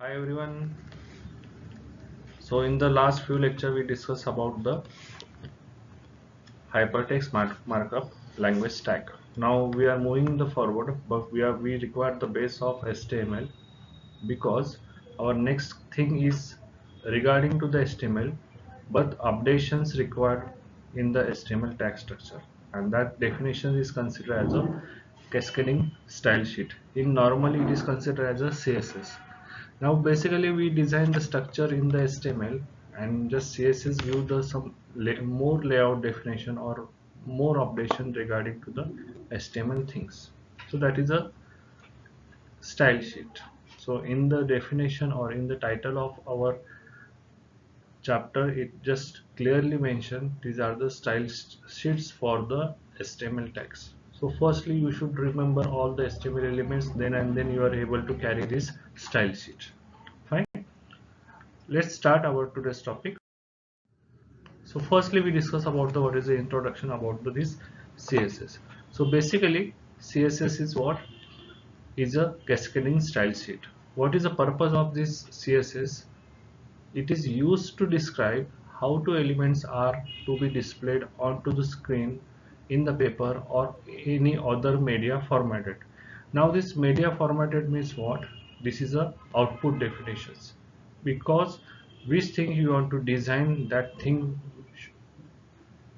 Hi everyone. So in the last few lecture we discussed about the hypertext markup language stack. Now we are moving the forward, but we require the base of HTML because our next thing is regarding to the HTML, but updations required in the HTML tag structure, and that definition is considered as a cascading style sheet. In normally it is considered as a CSS. Now basically we design the structure in the HTML and just CSS give the some more layout definition or more updation regarding to the HTML things. So that is a style sheet. So in the definition or in the title of our chapter it just clearly mentioned these are the style sheets for the HTML tags. So firstly you should remember all the HTML elements, then and then you are able to carry this style sheet. Fine. Let's start our today's topic. So firstly we discuss about the what is the introduction about this CSS. So basically CSS is what is a cascading style sheet. What is the purpose of this CSS? It is used to describe how two elements are to be displayed onto the screen in the paper or any other media formatted. Now this media formatted means what? This is a output definitions, because which thing you want to design that thing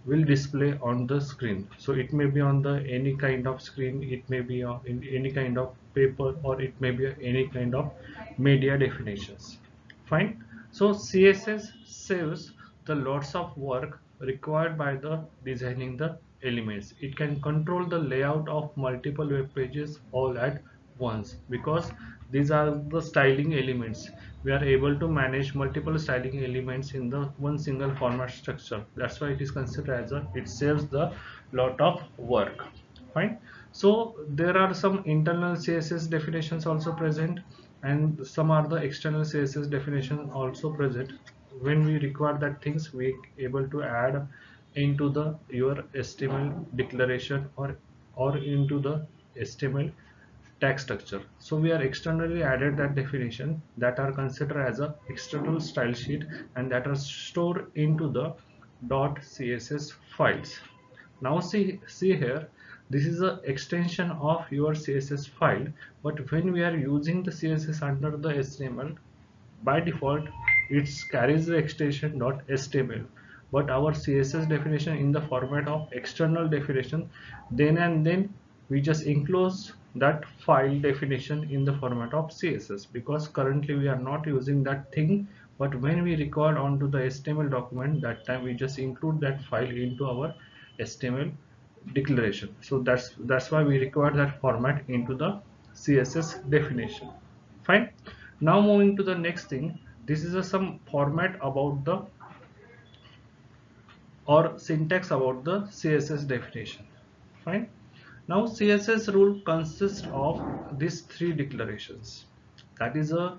will display on the screen. So it may be on the any kind of screen, it may be on in any kind of paper, or it may be any kind of media definitions. Fine. So CSS saves the lots of work required by the designing the elements. It can control the layout of multiple web pages all at once, because these are the styling elements. We are able to manage multiple styling elements in the one single format structure. That's why it is considered as a it saves the lot of work. Fine. So there are some internal CSS definitions also present, and some are the external CSS definition also present. When we require that things, we able to add into the your HTML declaration or into the HTML tag structure. So we are externally added that definition that are considered as a external style sheet, and that are stored into the .css files. Now see here, this is a extension of your CSS file, but when we are using the CSS under the HTML, by default it carries the extension .html, but our CSS definition in the format of external definition, then and then we just enclose that file definition in the format of CSS, because currently we are not using that thing, but when we record onto the HTML document, that time we just include that file into our HTML declaration. So that's why we require that format into the CSS definition. Fine. Now moving to the next thing, this is some format about the or syntax about the CSS definition. Fine. Now CSS rule consists of these three declarations. That is a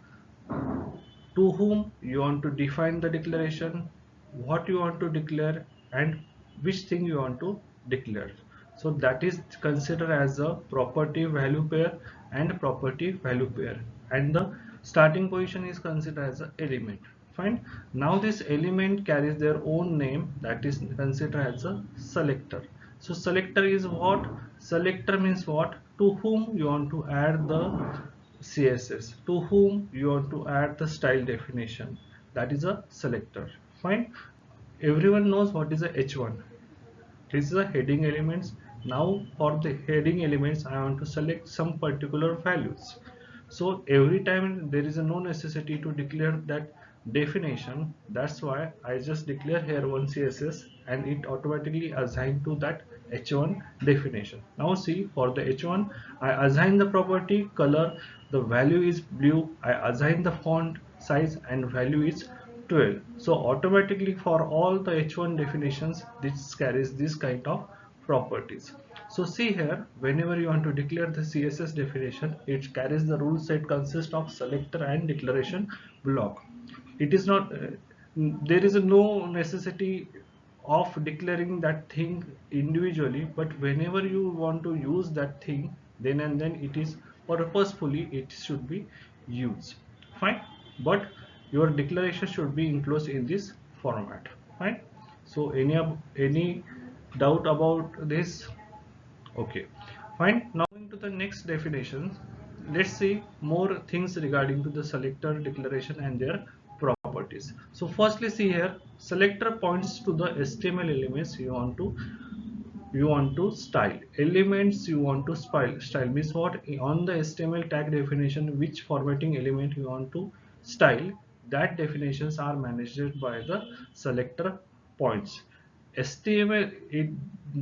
to whom you want to define the declaration, what you want to declare, and which thing you want to declare. So that is considered as a property value pair and property value pair, and the starting position is considered as an element. Fine. Now this element carries their own name, that is considered as a selector. So selector is what? Selector means what? To whom you want to add the CSS, to whom you want to add the style definition, that is a selector. Fine. Everyone knows what is a h1. This is the heading elements. Now for the heading elements I want to select some particular values. So every time there is no necessity to declare that definition. That's why I just declare here one CSS and it automatically assign to that h1 definition. Now see, for the h1 I assign the property color, the value is blue. I assign the font size and value is 12. So automatically for all the h1 definitions this carries this kind of properties. So see here, whenever you want to declare the CSS definition, it carries the rule set consists of selector and declaration block. It is not there is no necessity of declaring that thing individually, but whenever you want to use that thing, then and then it is purposefully it should be used. Fine. but your declaration should be enclosed in this format. Fine. So any doubt about this? Okay, fine. Now into the next definition, let's see more things regarding to the selector declaration and their properties. So firstly, see here, selector points to the HTML elements you want to style. Elements you want to style means what? On the HTML tag definition, which formatting element you want to style, that definitions are managed by the selector points. HTML, it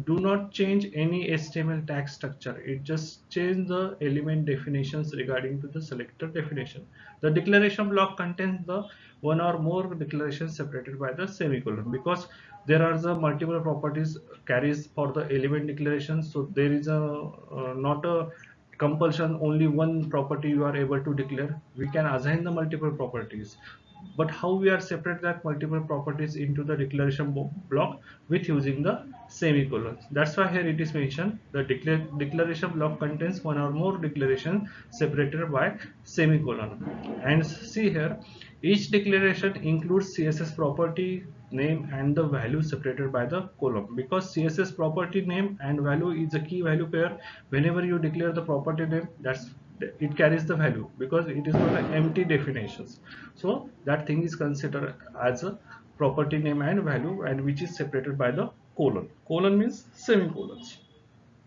do not change any HTML tag structure, it just change the element definitions regarding to the selector definition. The declaration block contains the one or more declarations separated by the semicolon, because there are the multiple properties carries for the element declaration, so there is a not a compulsion only one property you are able to declare. We can assign the multiple properties, but how we are separate that multiple properties into the declaration block? With using the semicolons. That's why here it is mentioned the declaration block contains one or more declaration separated by semicolon. And see here, each declaration includes CSS property name and the value separated by the column, because CSS property name and value is a key value pair. Whenever you declare the property name, that's it carries the value, because it is not an empty definitions. So that thing is considered as a property name and value, and which is separated by the colon. Colon means semicolons.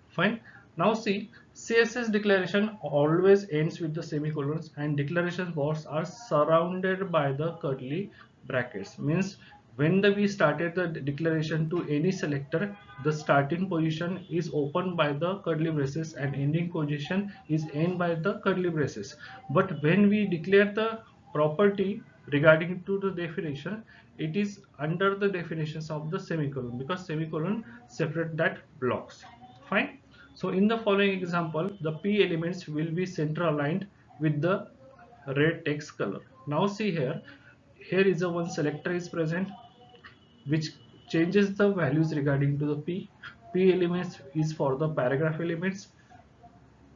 Fine. Now see, CSS declaration always ends with the semicolons, and declaration bars are surrounded by the curly brackets. Means when we started the declaration to any selector, the starting position is opened by the curly braces and ending position is end by the curly braces. But when we declare the property regarding to the definition, it is under the definitions of the semicolon, because semicolon separate that blocks. Fine. So in the following example, the P elements will be center aligned with the red text color. Now see here, here is a one selector is present, which changes the values regarding to the P. P elements is for the paragraph elements.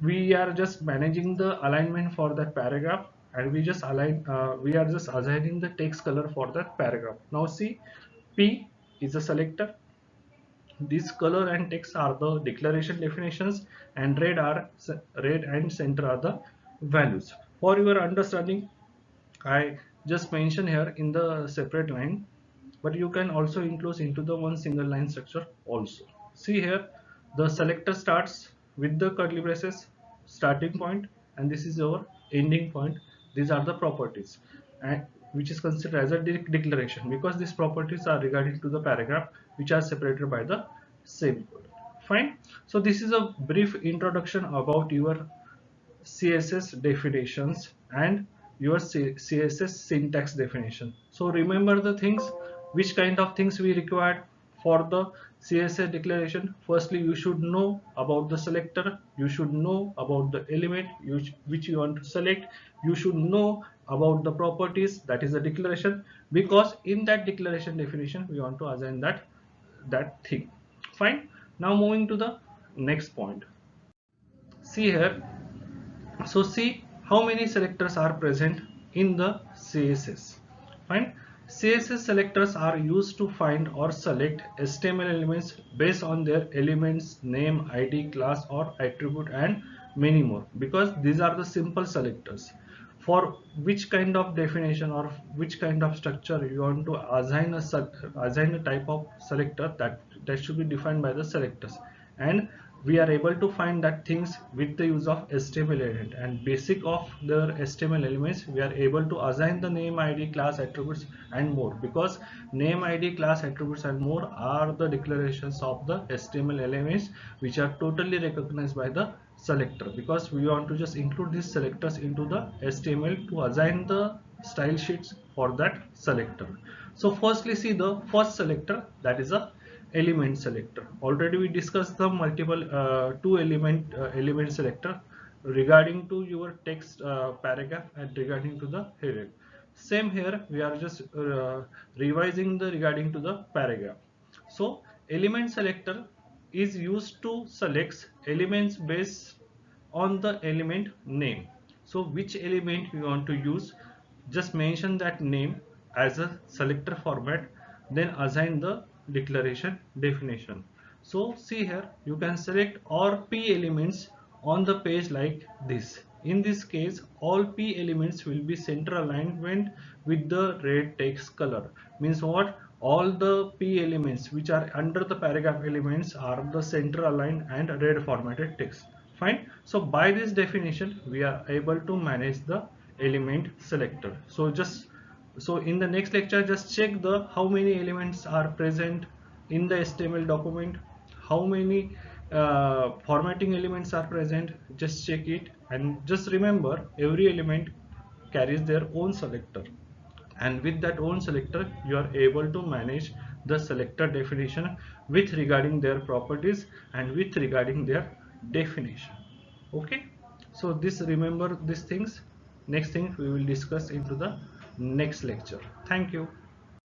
We are just managing the alignment for that paragraph, and we are just assigning the text color for that paragraph. Now see, P is a selector. These color and text are the declaration definitions, and red and center are the values. For your understanding, I just mention here in the separate line, but you can also include into the one single line structure also. See here, the selector starts with the curly braces starting point, and this is our ending point. These are the properties, and which is considered as a declaration, because these properties are regarding to the paragraph, which are separated by the semicolon. Fine. So this is a brief introduction about your CSS definitions and your CSS syntax definition. So remember the things, which kind of things we required for the CSS declaration. Firstly, you should know about the selector, you should know about the element which you want to select, you should know about the properties, that is the declaration, because in that declaration definition we want to assign that thing. Fine. Now moving to the next point. See here, so see how many selectors are present in the CSS. Fine. CSS selectors are used to find or select HTML elements based on their elements name, ID, class or attribute, and many more, because these are the simple selectors. For which kind of definition or which kind of structure you want to assign a type of selector, that should be defined by the selectors, and we are able to find that things with the use of HTML element. And basic of the HTML elements, we are able to assign the name, ID, class, attributes and more, because name, ID, class, attributes and more are the declarations of the HTML elements, which are totally recognized by the selector, because we want to just include these selectors into the HTML to assign the style sheets for that selector. So firstly, see the first selector, that is a element selector. Already we discussed the multiple two element selector regarding to your text paragraph and regarding to the header. Same here, we are just revising the regarding to the paragraph. So element selector is used to select elements based on the element name. So which element we want to use? just mention that name as a selector format, then assign the declaration definition. So see here, you can select all p elements on the page like this. In this case, all p elements will be center alignment with the red text color. Means what? All the p elements which are under the paragraph elements are the center aligned and red formatted text. Fine. So by this definition we are able to manage the element selector. So in the next lecture, just check the how many elements are present in the HTML document, how many formatting elements are present. Just check it, and just remember every element carries their own selector, and with that own selector you are able to manage the selector definition with regarding their properties and with regarding their definition. Okay, so this, remember these things. Next thing we will discuss into the next lecture. Thank you.